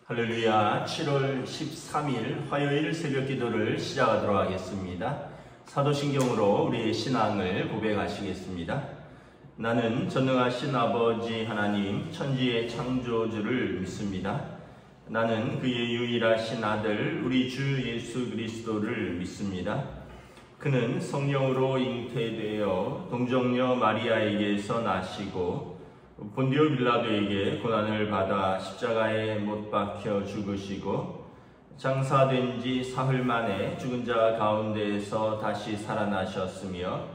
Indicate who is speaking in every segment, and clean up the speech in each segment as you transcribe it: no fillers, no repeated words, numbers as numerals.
Speaker 1: 할렐루야. 7월 13일 화요일 새벽 기도를 시작하도록 하겠습니다. 사도신경으로 우리의 신앙을 고백하시겠습니다. 나는 전능하신 아버지 하나님 천지의 창조주를 믿습니다. 나는 그의 유일하신 아들 우리 주 예수 그리스도를 믿습니다. 그는 성령으로 잉태되어 동정녀 마리아에게서 나시고 본디오 빌라도에게 고난을 받아 십자가에 못 박혀 죽으시고 장사된 지 사흘 만에 죽은 자 가운데에서 다시 살아나셨으며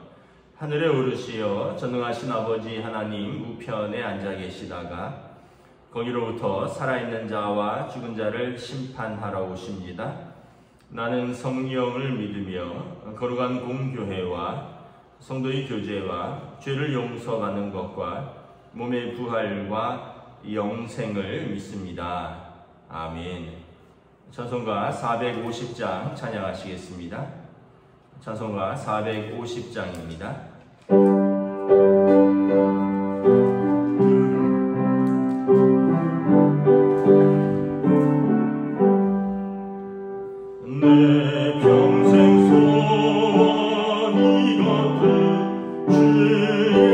Speaker 1: 하늘에 오르시어 전능하신 아버지 하나님 우편에 앉아 계시다가 거기로부터 살아있는 자와 죽은 자를 심판하러 오십니다. 나는 성령을 믿으며 거룩한 공교회와 성도의 교제와 죄를 용서받는 것과 몸의 부활과 영생을 믿습니다. 아멘. 찬송가 450장 찬양하시겠습니다. 찬송가 450장입니다.
Speaker 2: 내 평생 소원 이것들 주의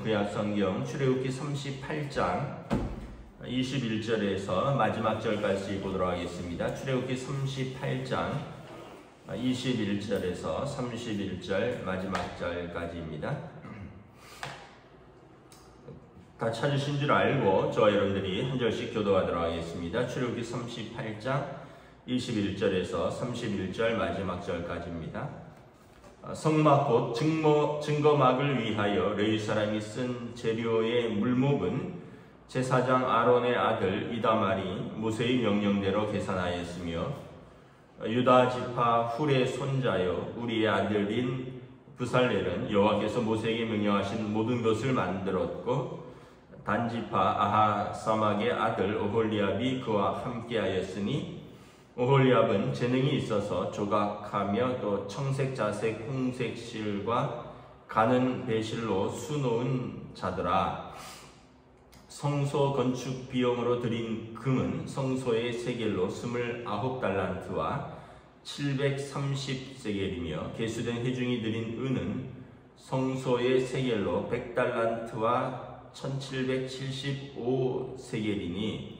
Speaker 1: 구약성경 출애굽기 38장 21절에서 마지막 절까지 보도록 하겠습니다. 출애굽기 38장 21절에서 31절 마지막 절까지입니다. 다 찾으신 줄 알고 저와 여러분들이 한 절씩 교도하도록 하겠습니다. 출애굽기 38장 21절에서 31절 마지막 절까지입니다. 성막 곧 증거막을 위하여 레위 사람이 쓴 재료의 물목은 제사장 아론의 아들 이다말이 모세의 명령대로 계산하였으며 유다 지파 훌의 손자여 우리의 아들인 부살렐은 여호와께서 모세에게 명령하신 모든 것을 만들었고 단 지파 아하사막의 아들 오홀리압이 그와 함께하였으니 오홀리압은 재능이 있어서 조각하며 또 청색, 자색, 홍색 실과 가는 배실로 수놓은 자더라. 성소 건축 비용으로 들인 금은 성소의 세겔로 29달란트와 730세겔이며 계수된 회중이 들인 은은 성소의 세겔로 100달란트와 1775세겔이니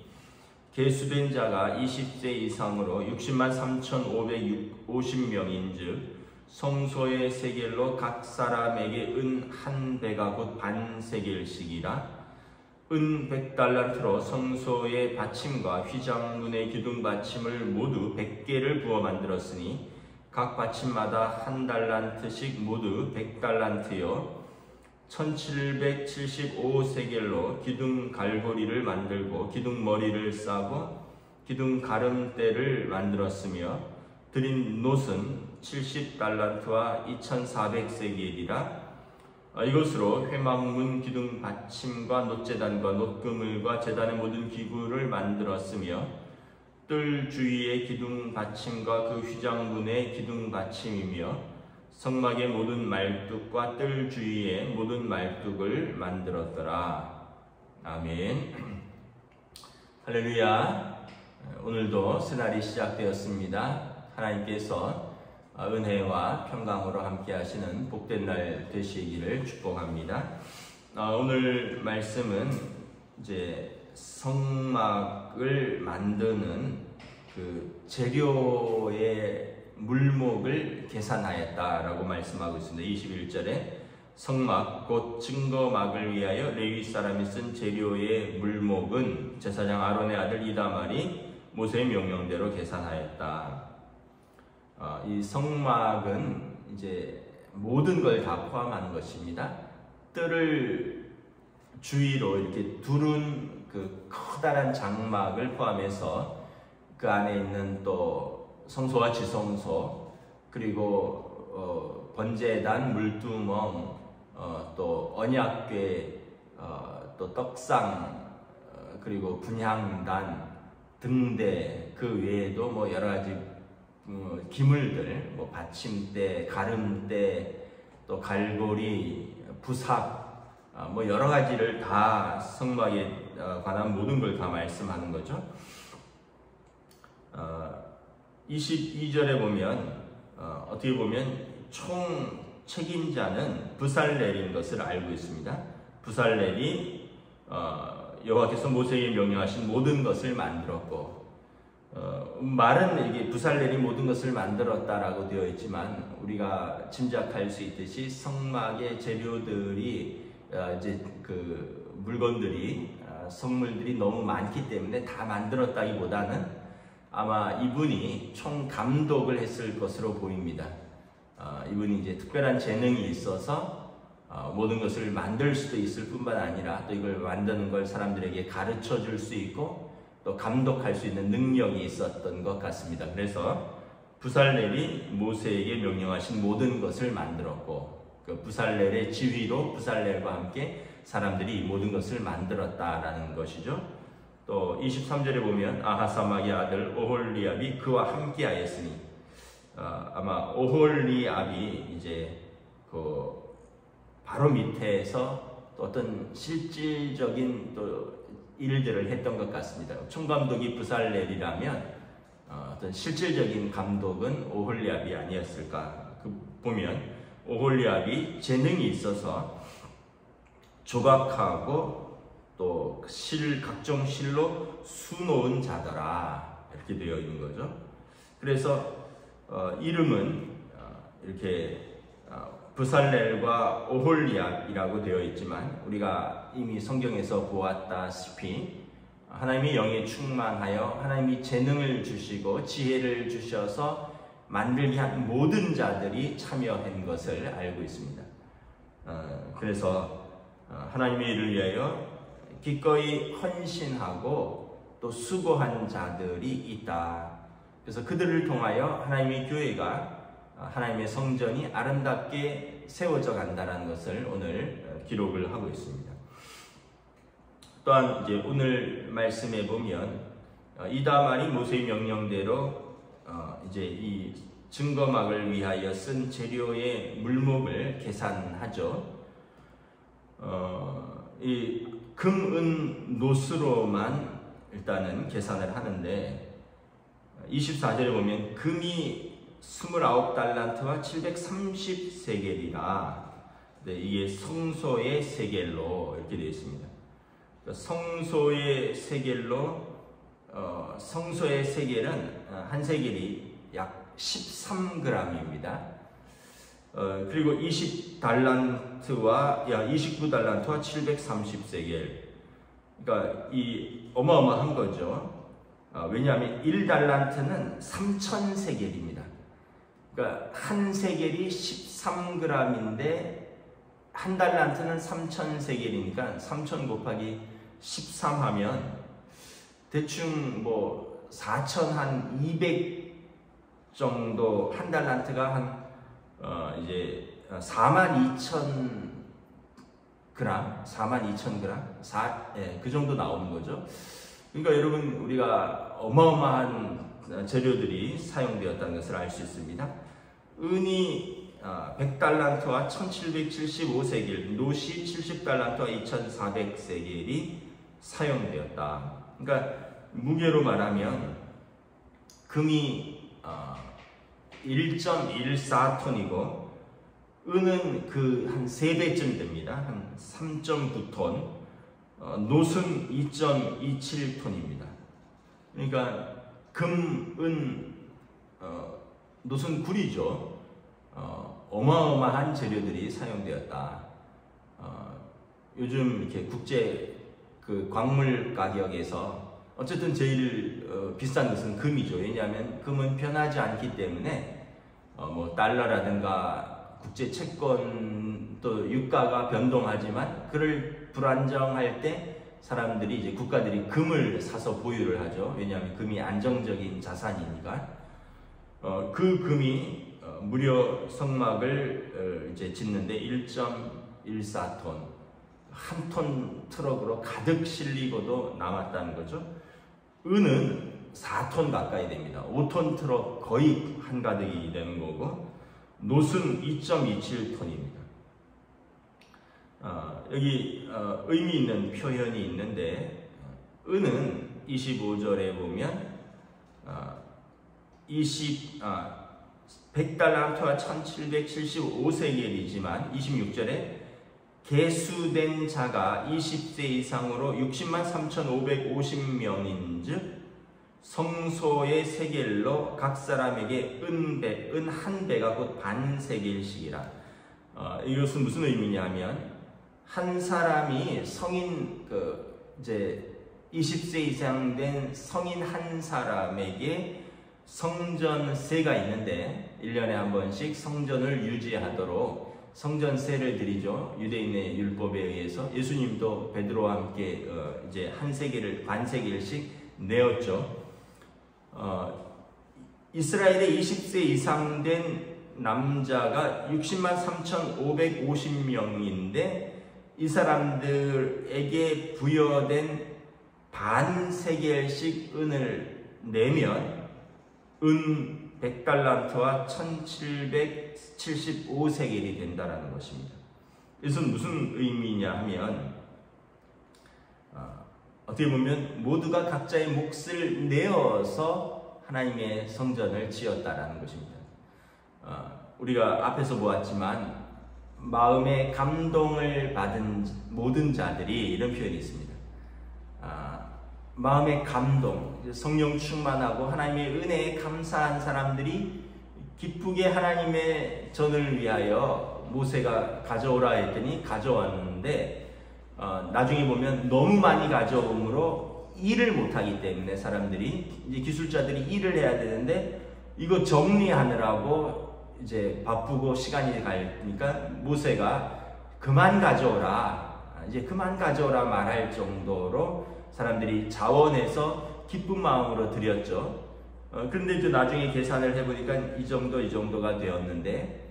Speaker 1: 계수된 자가 20세 이상으로 603,550명인즉 성소의 세겔로 각 사람에게 은 한 배가 곧 반세겔씩이라. 은 100달란트로 성소의 받침과 휘장문의 기둥 받침을 모두 100개를 부어 만들었으니 각 받침마다 한 달란트씩 모두 100달란트요 1775세겔로 기둥 갈고리를 만들고 기둥 머리를 싸고 기둥 가름대를 만들었으며 드린 놋은 70달란트와 2400세겔이라 이것으로 회막문 기둥 받침과 놋제단과 놋그물과 제단의 모든 기구를 만들었으며 뜰 주위의 기둥 받침과 그 휘장문의 기둥 받침이며 성막의 모든 말뚝과 뜰 주위의 모든 말뚝을 만들었더라. 아멘. 할렐루야. 오늘도 새날이 시작되었습니다. 하나님께서 은혜와 평강으로 함께 하시는 복된 날 되시기를 축복합니다. 오늘 말씀은 이제 성막을 만드는 그 재료의 물목을 계산하였다라고 말씀하고 있습니다. 21절에 성막 곧 증거막을 위하여 레위 사람이 쓴 재료의 물목은 제사장 아론의 아들 이다말이 모세의 명령대로 계산하였다. 이 성막은 이제 모든 걸 다 포함하는 것입니다. 뜰을 주위로 이렇게 두른 그 커다란 장막을 포함해서 그 안에 있는 또 성소와 지성소, 그리고 번제단, 물두멍, 또 언약궤, 또 떡상, 그리고 분향단, 등대, 그 외에도 뭐 여러 가지 기물들, 뭐 받침대, 가름대, 또 갈고리, 부삽, 뭐 여러 가지를 다 성막에 관한 모든 걸 다 말씀하는 거죠. 22절에 보면 어떻게 보면 총 책임자는 부살렐인 것을 알고 있습니다. 부살렐이 여호와께서 모세에게 명령하신 모든 것을 만들었고, 말은 이게 부살렐이 모든 것을 만들었다라고 되어 있지만 우리가 짐작할 수 있듯이 성막의 재료들이 이제 그 물건들이 성물들이 너무 많기 때문에 다 만들었다기보다는 아마 이분이 총 감독을 했을 것으로 보입니다. 이분이 이제 특별한 재능이 있어서 모든 것을 만들 수도 있을 뿐만 아니라 또 이걸 만드는 걸 사람들에게 가르쳐 줄 수 있고 또 감독할 수 있는 능력이 있었던 것 같습니다. 그래서 부살렐이 모세에게 명령하신 모든 것을 만들었고, 그 부살렐의 지휘로 부살렐과 함께 사람들이 모든 것을 만들었다라는 것이죠. 또 23절에 보면 아하사막의 아들 오홀리압이 그와 함께 하였으니, 아마 오홀리압이 이제 그 바로 밑에서 또 어떤 실질적인 또 일들을 했던 것 같습니다. 총감독이 부살렐이라면 어떤 실질적인 감독은 오홀리압이 아니었을까. 보면 오홀리압이 재능이 있어서 조각하고 또 각종 실로 수놓은 자더라, 이렇게 되어 있는 거죠. 그래서 이름은 이렇게 부살렐과 오홀리압이라고 되어 있지만 우리가 이미 성경에서 보았다시피 하나님이 영에 충만하여 하나님이 재능을 주시고 지혜를 주셔서 만들게 한 모든 자들이 참여한 것을 알고 있습니다. 그래서 하나님의 일을 위하여 기꺼이 헌신하고 또 수고한 자들이 있다. 그래서 그들을 통하여 하나님의 교회가, 하나님의 성전이 아름답게 세워져 간다는 것을 오늘 기록을 하고 있습니다. 또한 이제 오늘 말씀에 보면 이다말이 모세의 명령대로 이제 이 증거막을 위하여 쓴 재료의 물목을 계산하죠. 이 금, 은, 놋으로만 일단은 계산을 하는데 24절에 보면 금이 29달란트와 730세겔이라, 이게 성소의 세겔로 이렇게 되어 있습니다. 성소의 세겔로, 성소의 세겔은 한 세겔이 약 13g입니다. 그리고 29달란트와 730세겔. 그러니까 이 어마어마한 거죠. 왜냐하면 1달란트는 3000세겔입니다. 그러니까 한 세겔이 13g인데 한 달란트는 3,000세겔이니까 3,000 곱하기 13 하면 대충 뭐 4,200 정도, 한 달란트가 한 이제 42,000g, 42,000g, 그 정도 나오는 거죠. 그러니까 여러분, 우리가 어마어마한 재료들이 사용되었다는 것을 알 수 있습니다. 은이 100달란트와 1775세겔, 노시 70달란트와 2400세겔이 사용되었다. 그러니까 무게로 말하면 금이 1.14톤이고 은은 그 한 3배쯤 됩니다. 한 3.9톤, 노은 2.27톤입니다. 그러니까 금, 은, 노은 구리죠. 어마어마한 재료들이 사용되었다. 요즘 이렇게 국제 그 광물 가격에서 어쨌든 제일 비싼 것은 금이죠. 왜냐하면 금은 변하지 않기 때문에 뭐 달러라든가 국제 채권 또 유가가 변동하지만 그를 불안정할 때 사람들이 이제 국가들이 금을 사서 보유를 하죠. 왜냐하면 금이 안정적인 자산이니까. 그 금이 무려 성막을 이제 짓는데 1.14톤, 한 톤 트럭으로 가득 실리고도 남았다는 거죠. 은은 4톤 가까이 됩니다. 5톤 트럭 거의 한가득이 되는 거고, 노은 2.27톤입니다. 여기 의미 있는 표현이 있는데, 은은 25절에 보면 100달란트와 1775세겔이지만 26절에 계수된 자가 20세 이상으로 603,550명인즉 성소의 세겔로 각 사람에게 은 한 배가 곧 반세겔씩이라. 이것은 무슨 의미냐면 한 사람이 성인 이제 20세 이상 된 성인 한 사람에게 성전세가 있는데 1년에 한 번씩 성전을 유지하도록 성전세를 드리죠. 유대인의 율법에 의해서. 예수님도 베드로와 함께 이제 한 세겔을, 반세겔씩 내었죠. 이스라엘의 20세 이상 된 남자가 603,550명인데 이 사람들에게 부여된 반세겔씩 은을 내면 은 100달란트와 1775세겔이 된다는 것입니다. 이것은 무슨 의미냐 하면 어떻게 보면 모두가 각자의 몫을 내어서 하나님의 성전을 지었다라는 것입니다. 우리가 앞에서 보았지만 마음의 감동을 받은 모든 자들이, 이런 표현이 있습니다. 마음의 감동, 성령 충만하고 하나님의 은혜에 감사한 사람들이 기쁘게 하나님의 전을 위하여 모세가 가져오라 했더니 가져왔는데 나중에 보면 너무 많이 가져오므로 일을 못하기 때문에 사람들이, 이제 기술자들이 일을 해야 되는데 이거 정리하느라고 이제 바쁘고 시간이 가니까 모세가 그만 가져오라, 이제 그만 가져오라 말할 정도로 사람들이 자원해서 기쁜 마음으로 드렸죠. 그런데 이제 나중에 계산을 해보니까 이 정도가 되었는데,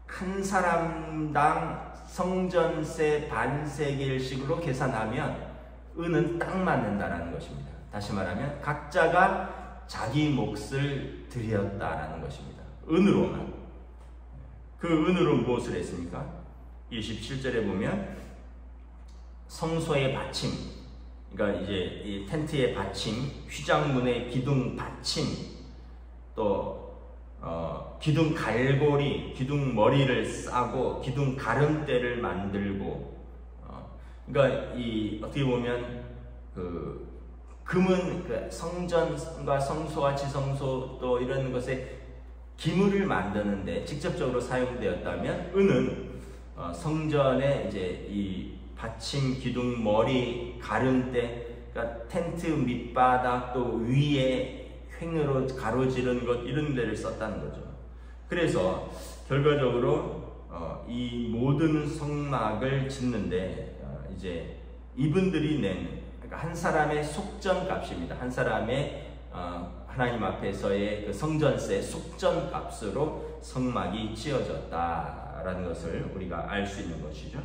Speaker 1: 한 사람당 성전세 반세겔씩으로 계산하면 은은 딱 맞는다라는 것입니다. 다시 말하면 각자가 자기 몫을 드렸다라는 것입니다. 은으로만. 그 은으로 무엇을 했습니까? 27절에 보면 성소의 받침, 그러니까 이제 이 텐트의 받침, 휘장문의 기둥 받침, 또 기둥 갈고리, 기둥 머리를 싸고 기둥 가름대를 만들고, 그러니까 이 어떻게 보면 그 금은 그 성전과 성소와 지성소 또 이런 것에 기물을 만드는데 직접적으로 사용되었다면, 은은 성전에 이제 이 받침, 기둥, 머리, 가름대, 그러니까 텐트 밑바닥 또 위에 횡으로 가로지른 것, 이런 데를 썼다는 거죠. 그래서 결과적으로 이 모든 성막을 짓는데 이제 이분들이 낸 그러니까 한 사람의 속전값입니다. 한 사람의 하나님 앞에서의 그 성전세 속전값으로 성막이 지어졌다라는 것을 우리가 알 수 있는 것이죠.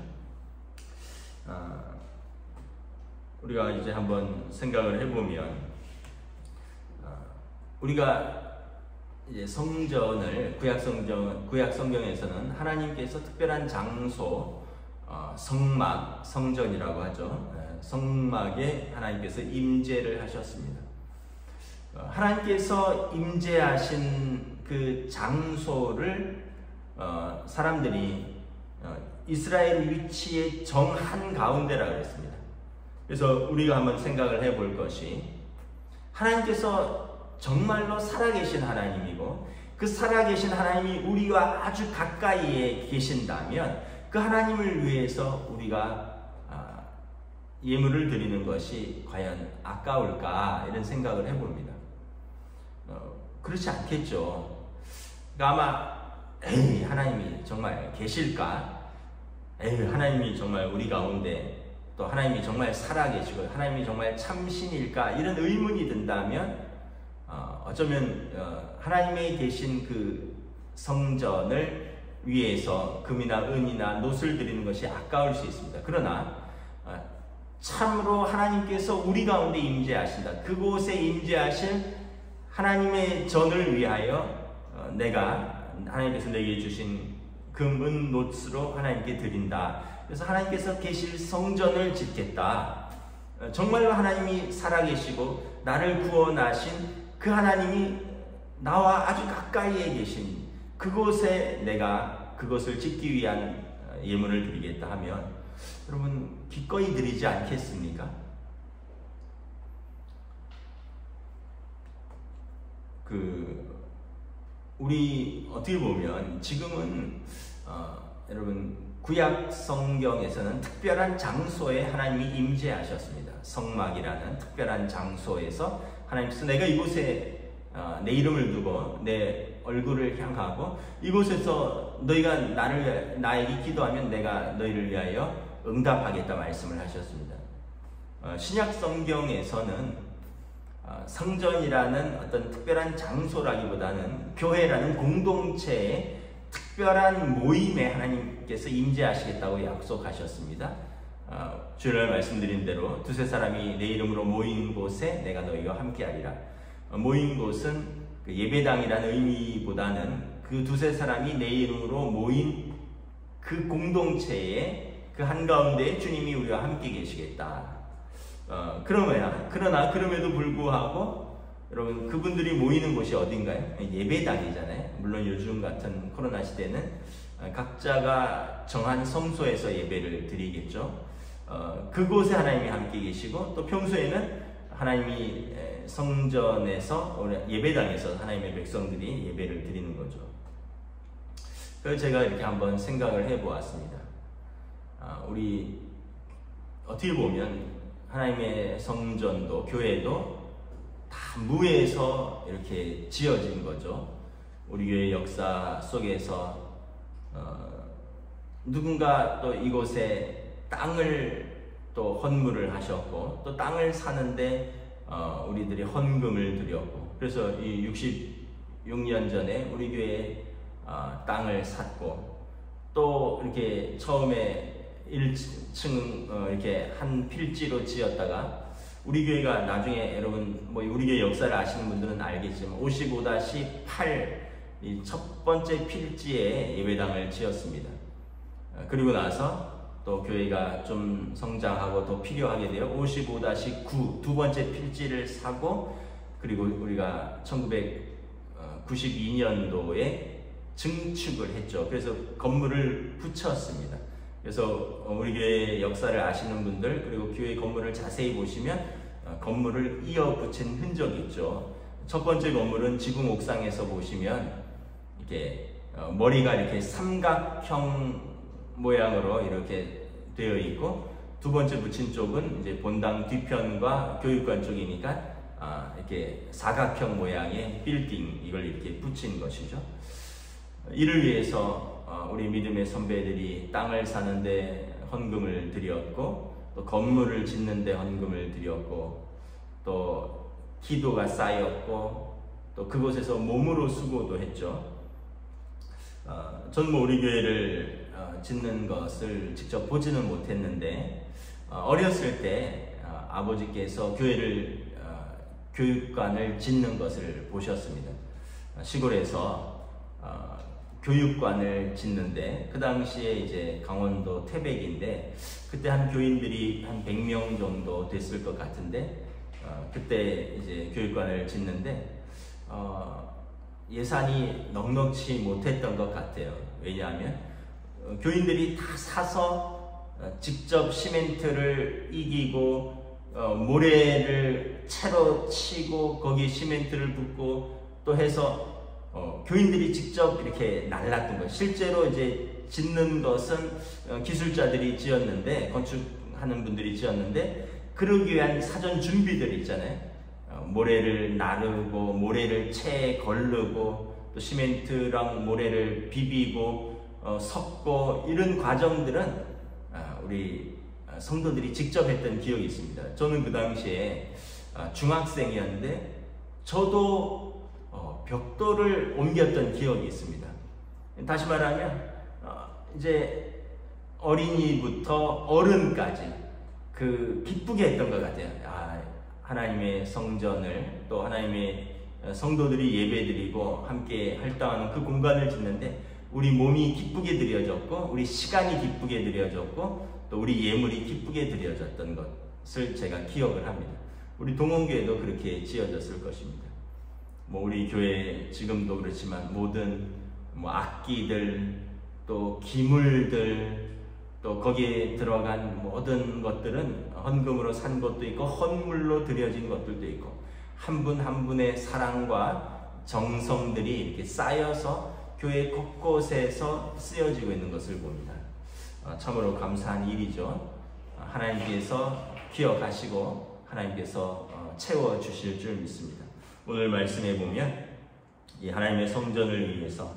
Speaker 1: 우리가 이제 한번 생각을 해보면 우리가 이제 성전을 구약 성경에서는 하나님께서 특별한 장소, 성막, 성전이라고 하죠. 성막에 하나님께서 임재를 하셨습니다. 하나님께서 임재하신 그 장소를 사람들이 이스라엘 위치의 정한 가운데라고 했습니다. 그래서 우리가 한번 생각을 해볼 것이 하나님께서 정말로 살아계신 하나님이고 그 살아계신 하나님이 우리와 아주 가까이에 계신다면 그 하나님을 위해서 우리가 예물을 드리는 것이 과연 아까울까 이런 생각을 해봅니다. 그렇지 않겠죠. 그러니까 아마 하나님이 정말 계실까? 하나님이 정말 우리 가운데 또 하나님이 정말 살아계시고 하나님이 정말 참신일까? 이런 의문이 든다면 어쩌면 하나님의 계신 그 성전을 위해서 금이나 은이나 놋을 드리는 것이 아까울 수 있습니다. 그러나 참으로 하나님께서 우리 가운데 임재하신다. 그곳에 임재하신 하나님의 전을 위하여 내가 하나님께서 내게 주신 금, 은, 놋으로 하나님께 드린다. 그래서 하나님께서 계실 성전을 짓겠다. 정말로 하나님이 살아계시고 나를 구원하신 그 하나님이 나와 아주 가까이에 계신 그곳에 내가 그것을 짓기 위한 예물을 드리겠다 하면 여러분 기꺼이 드리지 않겠습니까? 우리 어떻게 보면 지금은 여러분 구약 성경에서는 특별한 장소에 하나님이 임재하셨습니다. 성막이라는 특별한 장소에서 하나님께서 내가 이곳에 내 이름을 두고 내 얼굴을 향하고 이곳에서 너희가 나에게 기도하면 내가 너희를 위하여 응답하겠다 말씀을 하셨습니다. 신약 성경에서는 성전이라는 어떤 특별한 장소라기보다는 교회라는 공동체의 특별한 모임에 하나님께서 임재하시겠다고 약속하셨습니다. 주일날 말씀드린 대로 두세 사람이 내 이름으로 모인 곳에 내가 너희와 함께하리라. 모인 곳은 그 예배당이라는 의미보다는 그 두세 사람이 내 이름으로 모인 그 공동체의 그 한가운데 주님이 우리와 함께 계시겠다. 그러나 그럼에도 불구하고 여러분 그분들이 모이는 곳이 어딘가요? 예배당이잖아요. 물론 요즘 같은 코로나 시대는 각자가 정한 성소에서 예배를 드리겠죠. 그곳에 하나님이 함께 계시고 또 평소에는 하나님이 성전에서 예배당에서 하나님의 백성들이 예배를 드리는 거죠. 그래서 제가 이렇게 한번 생각을 해보았습니다. 우리 어떻게 보면 하나님의 성전도 교회도 다 무에서 이렇게 지어진 거죠. 우리 교회 역사 속에서 누군가 또 이곳에 땅을 또 헌물을 하셨고 또 땅을 사는데 우리들이 헌금을 드렸고 그래서 이 66년 전에 우리 교회에 땅을 샀고 또 이렇게 처음에 1층 이렇게 한 필지로 지었다가 우리 교회가 나중에 여러분 뭐 우리 교회 역사를 아시는 분들은 알겠지만 55-8 이 첫 번째 필지에 예배당을 지었습니다. 그리고 나서 또 교회가 좀 성장하고 더 필요하게 되어 55-9 두 번째 필지를 사고 그리고 우리가 1992년도에 증축을 했죠. 그래서 건물을 붙였습니다. 그래서 우리 교회 역사를 아시는 분들 그리고 교회 건물을 자세히 보시면 건물을 이어붙인 흔적이 있죠. 첫 번째 건물은 지붕 옥상에서 보시면 이렇게 머리가 이렇게 삼각형 모양으로 이렇게 되어 있고 두 번째 붙인 쪽은 이제 본당 뒤편과 교육관 쪽이니까 이렇게 사각형 모양의 빌딩 이걸 이렇게 붙인 것이죠. 이를 위해서 우리 믿음의 선배들이 땅을 사는데 헌금을 드렸고, 또 건물을 짓는데 헌금을 드렸고, 또 기도가 쌓였고, 또 그곳에서 몸으로 수고도 했죠. 전 뭐 우리 교회를 짓는 것을 직접 보지는 못했는데, 어렸을 때 아버지께서 교육관을 짓는 것을 보셨습니다. 시골에서 교육관을 짓는데, 그 당시에 이제 강원도 태백인데, 그때 한 교인들이 한 100명 정도 됐을 것 같은데, 그때 이제 교육관을 짓는데, 예산이 넉넉치 못했던 것 같아요. 왜냐하면 교인들이 다 사서 직접 시멘트를 이기고, 모래를 채로 치고 거기에 시멘트를 붓고 또 해서 교인들이 직접 이렇게 날랐던 거예요. 실제로 이제 짓는 것은 기술자들이 지었는데, 건축하는 분들이 지었는데, 그러기 위한 사전 준비들이 있잖아요. 모래를 나르고, 모래를 채에 걸르고, 또 시멘트랑 모래를 비비고, 섞고, 이런 과정들은 우리 성도들이 직접 했던 기억이 있습니다. 저는 그 당시에 중학생이었는데, 저도 벽돌을 옮겼던 기억이 있습니다. 다시 말하면 이제 어린이부터 어른까지 기쁘게 했던 것 같아요. 하나님의 성전을, 또 하나님의 성도들이 예배드리고 함께 활동하는 그 공간을 짓는데, 우리 몸이 기쁘게 드려졌고, 우리 시간이 기쁘게 드려졌고, 또 우리 예물이 기쁘게 드려졌던 것을 제가 기억을 합니다. 우리 동원교회도 그렇게 지어졌을 것입니다. 뭐 우리 교회 지금도 그렇지만 모든 악기들, 또 기물들, 또 거기에 들어간 모든 것들은 헌금으로 산 것도 있고, 헌물로 드려진 것들도 있고, 한 분 한 분의 사랑과 정성들이 이렇게 쌓여서 교회 곳곳에서 쓰여지고 있는 것을 봅니다. 참으로 감사한 일이죠. 하나님께서 기억하시고 하나님께서 채워주실 줄 믿습니다. 오늘 말씀에 보면 이 하나님의 성전을 위해서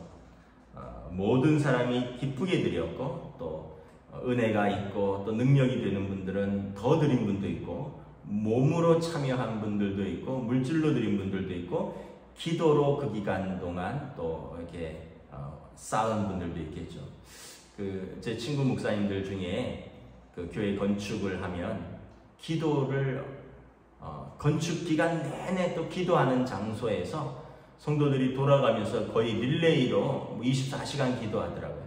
Speaker 1: 모든 사람이 기쁘게 드렸고, 또 은혜가 있고, 또 능력이 되는 분들은 더 드린 분도 있고, 몸으로 참여한 분들도 있고, 물질로 드린 분들도 있고, 기도로 그 기간 동안 또 이렇게 쌓은 분들도 있겠죠. 제 친구 목사님들 중에 교회 건축을 하면 기도를 건축 기간 내내 또 기도하는 장소에서 성도들이 돌아가면서 거의 릴레이로 24시간 기도하더라고요.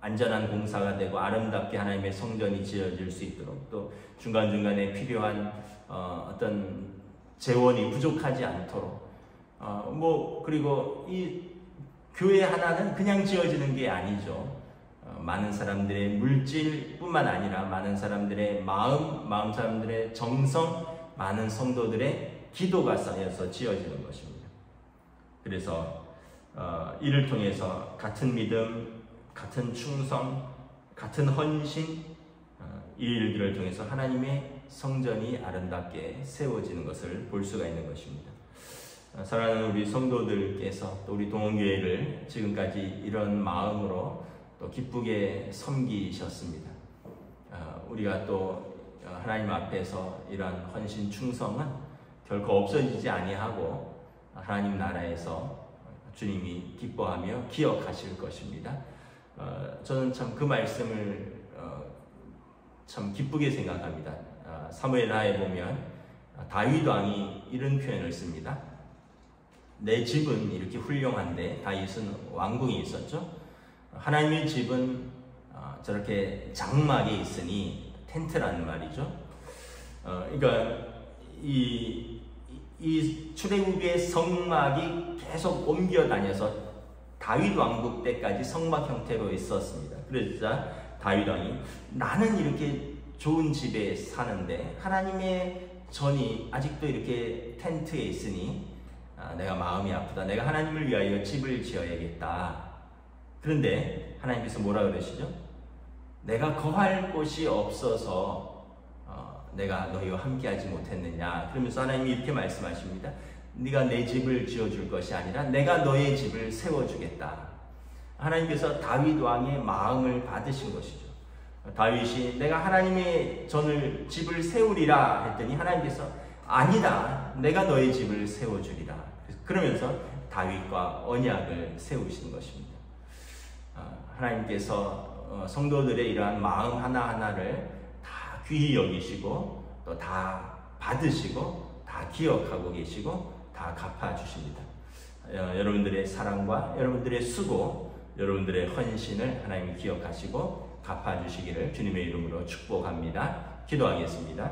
Speaker 1: 안전한 공사가 되고 아름답게 하나님의 성전이 지어질 수 있도록, 또 중간중간에 필요한 어떤 재원이 부족하지 않도록, 그리고 이 교회 하나는 그냥 지어지는 게 아니죠. 많은 사람들의 물질뿐만 아니라 많은 사람들의 마음 사람들의 정성, 많은 성도들의 기도가 쌓여서 지어지는 것입니다. 그래서 이를 통해서 같은 믿음, 같은 충성, 같은 헌신, 이 일들을 통해서 하나님의 성전이 아름답게 세워지는 것을 볼 수가 있는 것입니다. 사랑하는 우리 성도들께서 또 우리 동원교회를 지금까지 이런 마음으로 또 기쁘게 섬기셨습니다. 우리가 또 하나님 앞에서 이런 헌신 충성은 결코 없어지지 아니하고 하나님 나라에서 주님이 기뻐하며 기억하실 것입니다. 저는 참 그 말씀을 참 기쁘게 생각합니다. 사무엘하에 보면 다윗 왕이 이런 표현을 씁니다. 내 집은 이렇게 훌륭한데, 다윗은 왕궁이 있었죠. 하나님의 집은 저렇게 장막에 있으니, 텐트라는 말이죠. 그러니까 이 출애굽의 성막이 계속 옮겨 다녀서 다윗 왕국 때까지 성막 형태로 있었습니다. 그러자 다윗 왕이, 나는 이렇게 좋은 집에 사는데 하나님의 전이 아직도 이렇게 텐트에 있으니 내가 마음이 아프다. 내가 하나님을 위하여 집을 지어야겠다. 그런데 하나님께서 뭐라 그러시죠? 내가 거할 곳이 없어서 내가 너희와 함께하지 못했느냐. 그러면서 하나님이 이렇게 말씀하십니다. 네가 내 집을 지어줄 것이 아니라 내가 너의 집을 세워주겠다. 하나님께서 다윗 왕의 마음을 받으신 것이죠. 다윗이 내가 하나님의 집을 세우리라 했더니 하나님께서 아니다, 내가 너의 집을 세워주리라. 그러면서 다윗과 언약을 세우시는 것입니다. 하나님께서 성도들의 이러한 마음 하나하나를 다 귀히 여기시고 또 다 받으시고 다 기억하고 계시고 다 갚아주십니다. 여러분들의 사랑과 여러분들의 수고, 여러분들의 헌신을 하나님이 기억하시고 갚아주시기를 주님의 이름으로 축복합니다. 기도하겠습니다.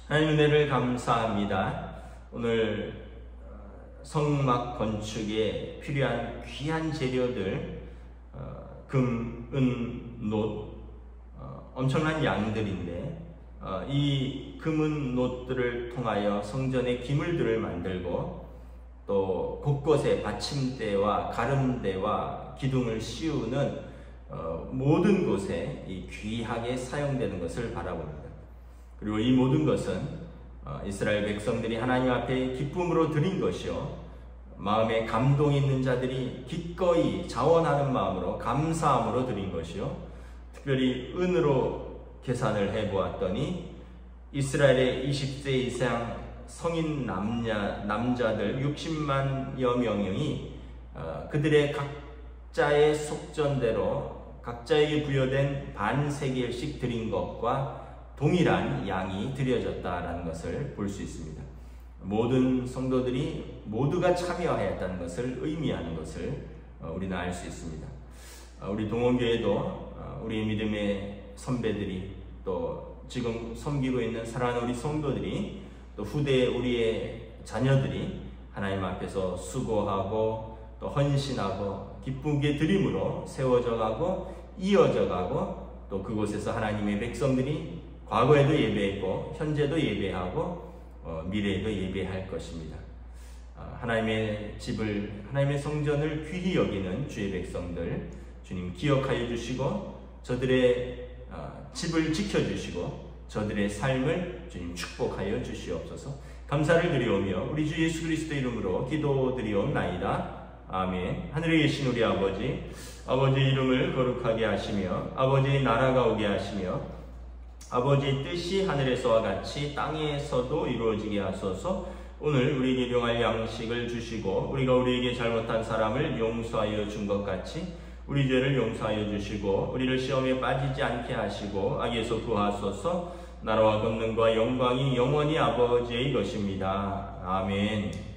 Speaker 1: 하나님 은혜를 감사합니다. 오늘 성막 건축에 필요한 귀한 재료들, 금, 은, 놋, 엄청난 양들인데 이 금은 놋들을 통하여 성전의 기물들을 만들고 또 곳곳에 받침대와 가름대와 기둥을 씌우는 모든 곳에 이 귀하게 사용되는 것을 바라봅니다. 그리고 이 모든 것은 이스라엘 백성들이 하나님 앞에 기쁨으로 드린 것이요, 마음에 감동 있는 자들이 기꺼이 자원하는 마음으로 감사함으로 드린 것이요, 특별히 은으로 계산을 해보았더니 이스라엘의 20세 이상 성인 남자들 60만여 명이 그들의 각자의 속전대로 각자에게 부여된 반세겔씩 드린 것과 동일한 양이 드려졌다라는 것을 볼 수 있습니다. 모든 성도들이 모두가 참여하였다는 것을 의미하는 것을 우리는 알 수 있습니다. 우리 동원교회도 우리 믿음의 선배들이 또 지금 섬기고 있는 사랑하는 우리 성도들이 또 후대 우리의 자녀들이 하나님 앞에서 수고하고 또 헌신하고 기쁘게 드림으로 세워져 가고 이어져 가고 또 그곳에서 하나님의 백성들이 과거에도 예배했고 현재도 예배하고 미래에도 예배할 것입니다. 하나님의 집을, 하나님의 성전을 귀히 여기는 주의 백성들 주님 기억하여 주시고 저들의 집을 지켜주시고 저들의 삶을 주님 축복하여 주시옵소서. 감사를 드리오며 우리 주 예수 그리스도 이름으로 기도드리옵나이다. 아멘. 하늘에 계신 우리 아버지, 아버지의 이름을 거룩하게 하시며 아버지의 나라가 오게 하시며 아버지의 뜻이 하늘에서와 같이 땅에서도 이루어지게 하소서. 오늘 우리에게 일용할 양식을 주시고 우리가 우리에게 잘못한 사람을 용서하여 준 것 같이 우리 죄를 용서하여 주시고 우리를 시험에 빠지지 않게 하시고 악에서 구하소서. 나라와 권능과 영광이 영원히 아버지의 것입니다. 아멘.